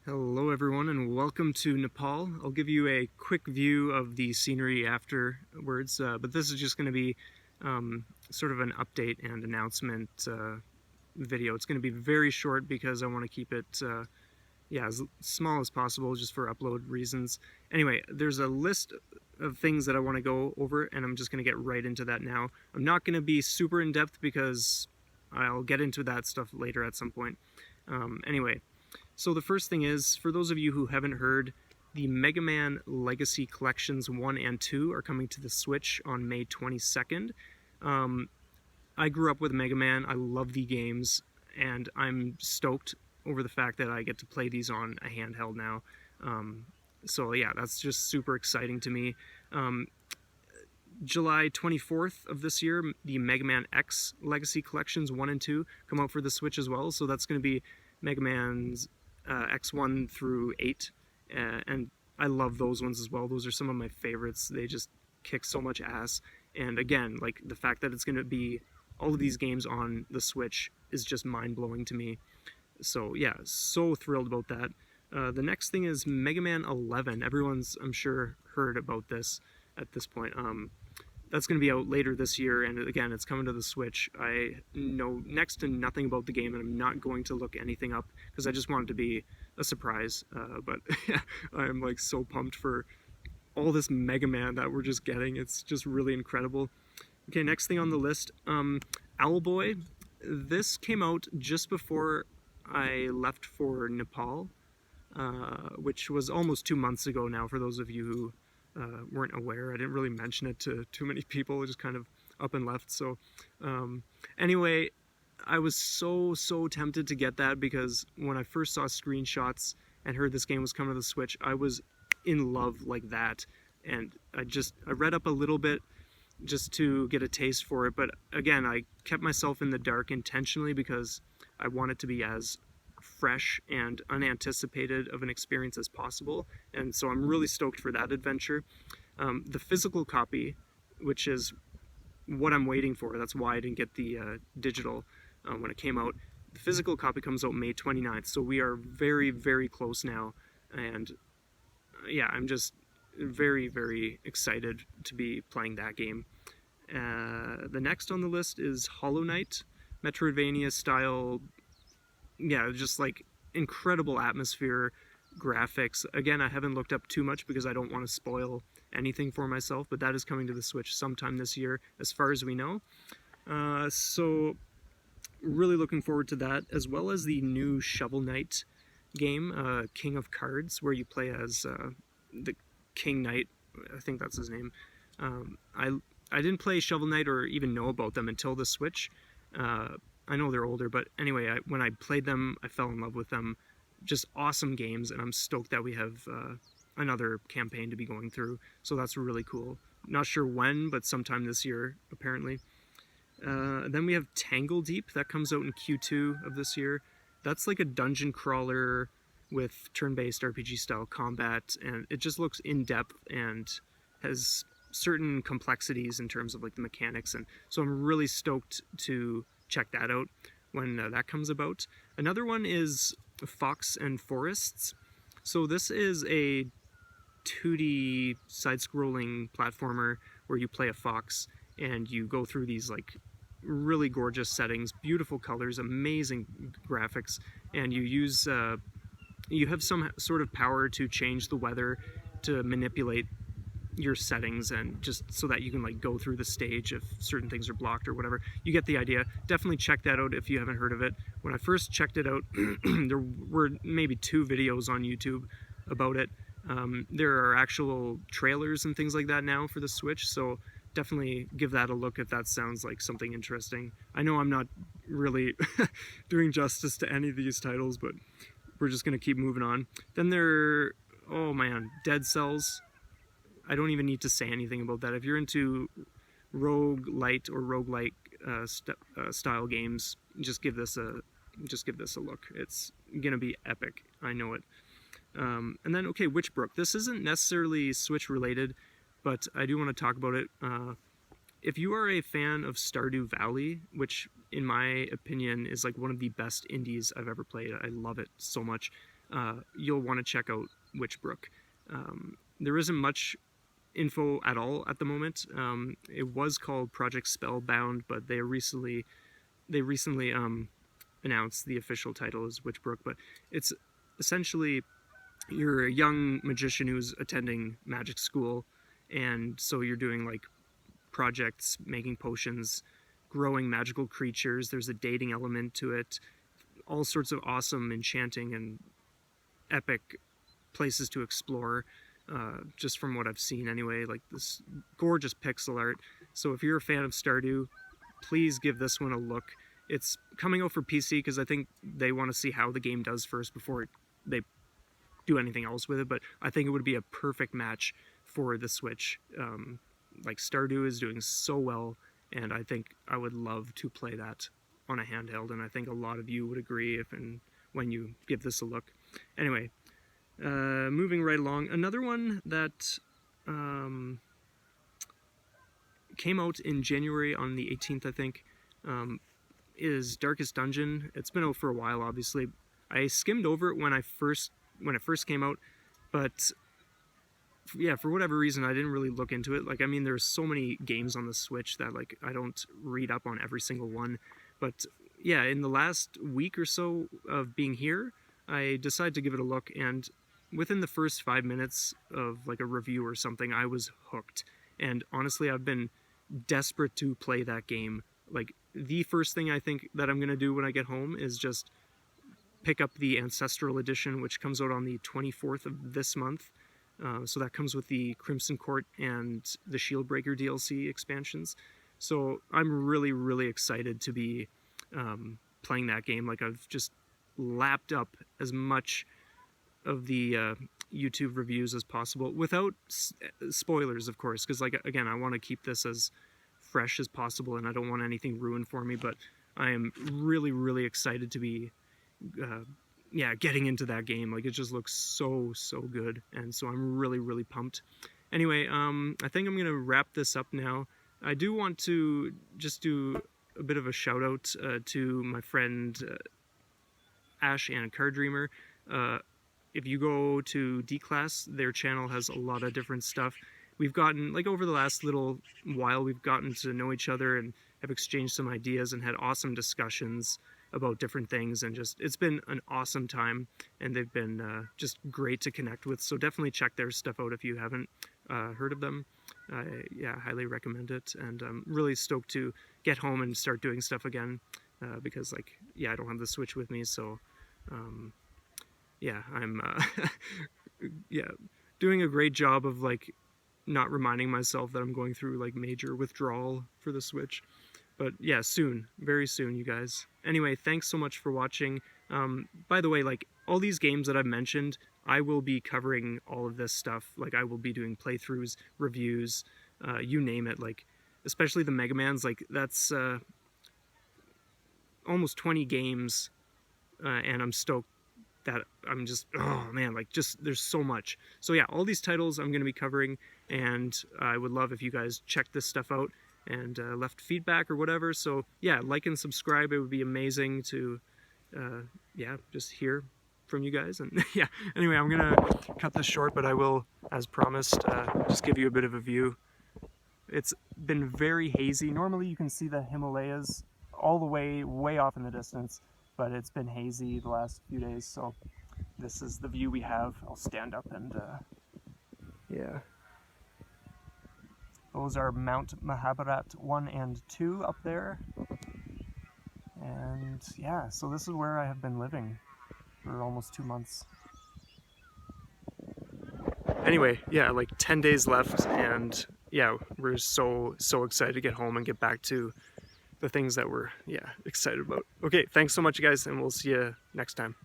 Hello everyone and welcome to Nepal. I'll give you a quick view of the scenery afterwards, but this is just going to be sort of an update and announcement video. It's going to be very short because I want to keep it as small as possible just for upload reasons. Anyway, there's a list of things that I want to go over and I'm just going to get right into that now. I'm not going to be super in-depth because I'll get into that stuff later at some point. Anyway. So the first thing is, for those of you who haven't heard, the Mega Man Legacy Collections 1 and 2 are coming to the Switch on May 22nd. I grew up with Mega Man, I love the games, and I'm stoked over the fact that I get to play these on a handheld now. So yeah, that's just super exciting to me. July 24th of this year, the Mega Man X Legacy Collections 1 and 2 come out for the Switch as well, so that's going to be Mega Man's X1 through 8, and I love those ones as well. Those are some of my favorites. They just kick so much ass, and again, like, the fact that it's going to be all of these games on the Switch is just mind-blowing to me. So yeah, so thrilled about that. The next thing is Mega Man 11. Everyone's, I'm sure, heard about this at this point. That's going to be out later this year, and again, it's coming to the Switch. I know next to nothing about the game, and I'm not going to look anything up because I just want it to be a surprise. But I'm like so pumped for all this Mega Man that we're just getting. It's just really incredible. Okay, next thing on the list, Owlboy. This came out just before I left for Nepal, which was almost 2 months ago now, for those of you who weren't aware. I didn't really mention it to too many people. I just kind of up and left. So anyway, I was so tempted to get that because when I first saw screenshots and heard this game was coming to the Switch, I was in love like that. And I read up a little bit just to get a taste for it. But again, I kept myself in the dark intentionally because I want it to be as fresh and unanticipated of an experience as possible, and so I'm really stoked for that adventure. The physical copy, which is what I'm waiting for, that's why I didn't get the digital when it came out. The physical copy comes out May 29th, so we are very close now, and yeah, I'm just very excited to be playing that game. The next on the list is Hollow Knight, Metroidvania style. Yeah, just like incredible atmosphere, graphics. Again, I haven't looked up too much because I don't want to spoil anything for myself, but that is coming to the Switch sometime this year, as far as we know. So really looking forward to that, as well as the new Shovel Knight game, King of Cards, where you play as the King Knight. I think that's his name. I didn't play Shovel Knight or even know about them until the Switch. I know they're older, but anyway, when I played them, I fell in love with them. Just awesome games, and I'm stoked that we have another campaign to be going through, so that's really cool. Not sure when, but sometime this year, apparently. Then we have Tangle Deep, that comes out in Q2 of this year. That's like a dungeon crawler with turn-based RPG-style combat, and it just looks in-depth and has certain complexities in terms of like the mechanics, and so I'm really stoked to check that out when that comes about. Another one is Fox and Forests. So this is a 2D side-scrolling platformer where you play a fox and you go through these like really gorgeous settings, beautiful colors, amazing graphics, and you have some sort of power to change the weather, to manipulate your settings, and just so that you can like go through the stage if certain things are blocked or whatever. You get the idea. Definitely check that out if you haven't heard of it. When I first checked it out, there were maybe 2 videos on YouTube about it. There are actual trailers and things like that now for the Switch, so definitely give that a look if that sounds like something interesting. I know I'm not really doing justice to any of these titles, but we're just gonna keep moving on. Then oh man, Dead Cells. I don't even need to say anything about that. If you're into roguelite or roguelike style games, just give this a look. It's gonna be epic. I know it. And then, okay, Witchbrook. This isn't necessarily Switch related, but I do want to talk about it. If you are a fan of Stardew Valley, which in my opinion is like one of the best indies I've ever played, I love it so much. you'll want to check out Witchbrook. There isn't much info at all at the moment. It was called Project Spellbound, but they recently announced the official title is Witchbrook. But it's essentially, you're a young magician who's attending magic school, and so you're doing like projects, making potions, growing magical creatures. There's a dating element to it, all sorts of awesome enchanting and epic places to explore, just from what I've seen anyway, like this gorgeous pixel art. So if you're a fan of Stardew, please give this one a look. It's coming out for PC because I think they want to see how the game does first before they do anything else with it, but I think it would be a perfect match for the Switch. Like Stardew is doing so well, and I think I would love to play that on a handheld, and I think a lot of you would agree if and when you give this a look. Anyway, moving right along, another one that came out in January on the 18th, I think, is Darkest Dungeon. It's been out for a while, obviously. I skimmed over it when it first came out, but yeah, for whatever reason, I didn't really look into it. Like, I mean, there's so many games on the Switch that, like, I don't read up on every single one. But yeah, in the last week or so of being here, I decided to give it a look, and within the first 5 minutes of, like, a review or something, I was hooked. And honestly, I've been desperate to play that game. Like, the first thing I think that I'm going to do when I get home is just pick up the Ancestral Edition, which comes out on the 24th of this month. So that comes with the Crimson Court and the Shieldbreaker DLC expansions. So I'm really, really excited to be playing that game. Like, I've just lapped up as much of the YouTube reviews as possible, without spoilers, of course, because, like, again, I want to keep this as fresh as possible, and I don't want anything ruined for me, but I am really, really excited to be getting into that game. Like, it just looks so good, and so I'm really, really pumped. Anyway, I think I'm gonna wrap this up now. I do want to just do a bit of a shout out to my friend Ash and Card Dreamer. If you go to D-Class, their channel has a lot of different stuff. We've gotten, like, over the last little while, we've gotten to know each other and have exchanged some ideas and had awesome discussions about different things, and just, it's been an awesome time, and they've been just great to connect with. So definitely check their stuff out if you haven't heard of them. Yeah, highly recommend it, and I'm really stoked to get home and start doing stuff again, because, like, yeah, I don't have the Switch with me, so yeah, I'm yeah, doing a great job of, like, not reminding myself that I'm going through, like, major withdrawal for the Switch. But yeah, soon, very soon, you guys. Anyway, thanks so much for watching. By the way, like, all these games that I've mentioned, I will be covering all of this stuff. Like, I will be doing playthroughs, reviews, you name it. Like, especially the Mega Mans, like, that's almost 20 games, and I'm stoked that I'm just, oh man, like, just, there's so much. So yeah, all these titles I'm going to be covering, and I would love if you guys check this stuff out and left feedback or whatever. So yeah, like and subscribe. It would be amazing to yeah, just hear from you guys. And yeah, anyway, I'm gonna cut this short, but I will, as promised, just give you a bit of a view. It's been very hazy. Normally you can see the Himalayas all the way off in the distance, but it's been hazy the last few days, so this is the view we have. I'll stand up and yeah. Those are Mount Mahabharat 1 and 2 up there. And yeah, so this is where I have been living for almost 2 months. Anyway, yeah, like 10 days left, and yeah, we're so excited to get home and get back to the things that we're, yeah, excited about. Okay, thanks so much, guys, and we'll see you next time.